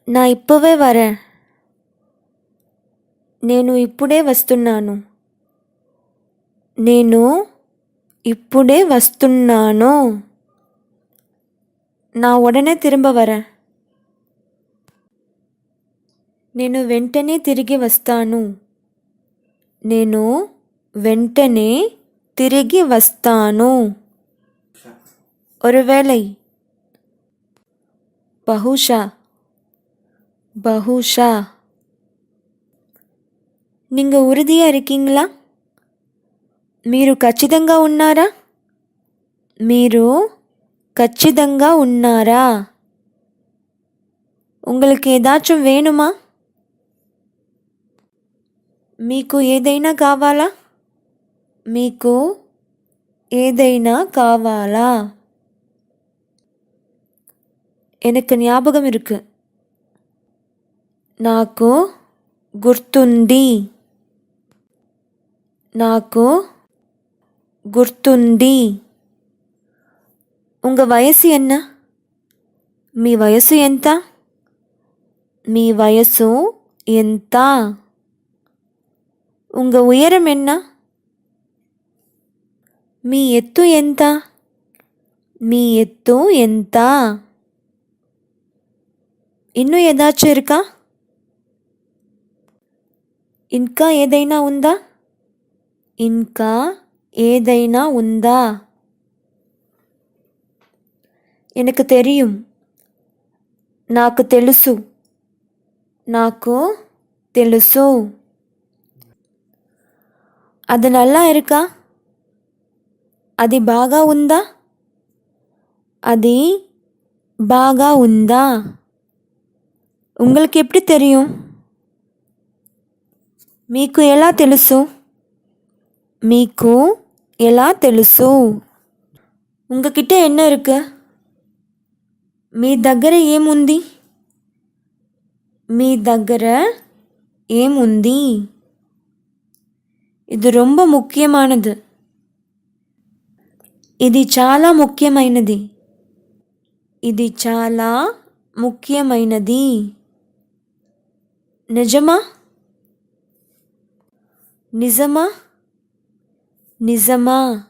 நான் இப்போவே வரேன். నేను ఇప్పుడే వస్తున్నాను. నేను ఇప్పుడే వస్తున్నాను. நான் உடனே திரும்ப வரேன். నేను వెంటనే తిరిగి వస్తాను. నేను వెంటనే తిరిగి వస్తాను. ஒருவேளை బహుశా బహుశా நீங்க உறுதியா இருக்கீங்களா? మీరు ఖచ్చితంగా ఉన్నారా? మీరు ఖచ్చితంగా ఉన్నారా? உங்களுக்கு ஏதாச்சும் வேணுமா? మీకు ఏదైనా కావాలా? మీకు ఏదైనా కావాలా? எனக்கு ஞாபகம் இருக்கு. నాకు గుర్తుంది. నాకు గుర్తుంది. உங்க వయసు என்ன? మీ వయసు ఎంత? మీ వయసు ఎంత? உங்க உயரம் என்ன? మీ ఎత్తు ఎంత? మీ ఎత్తు ఎంత? இன்னும் ஏதாச்சும் இருக்கா? ఇంకా ఏదైనా ఉందా? ఇంకా ఏదైనా ఉందా? எனக்கு தெரியும். నాకు తెలుసు. నాకు తెలుసు. அது நல்லா இருக்கா? అది బాగా ఉందా? అది బాగా ఉందా? உங்களுக்கு எப்படி தெரியும்? మీకు ఎలా తెలుసు? మీకు ఎలా తెలుసు? உங்ககிட்ட என்ன இருக்கு? మీ దగ్గర ఏముంది? మీ దగ్గర ఏముంది? ఇది ரொம்ப ముఖ్యమైనది. ఇది చాలా ముఖ్యమైనది. ఇది చాలా ముఖ్యమైనది. నిజమా? నిజమా? నిజమా?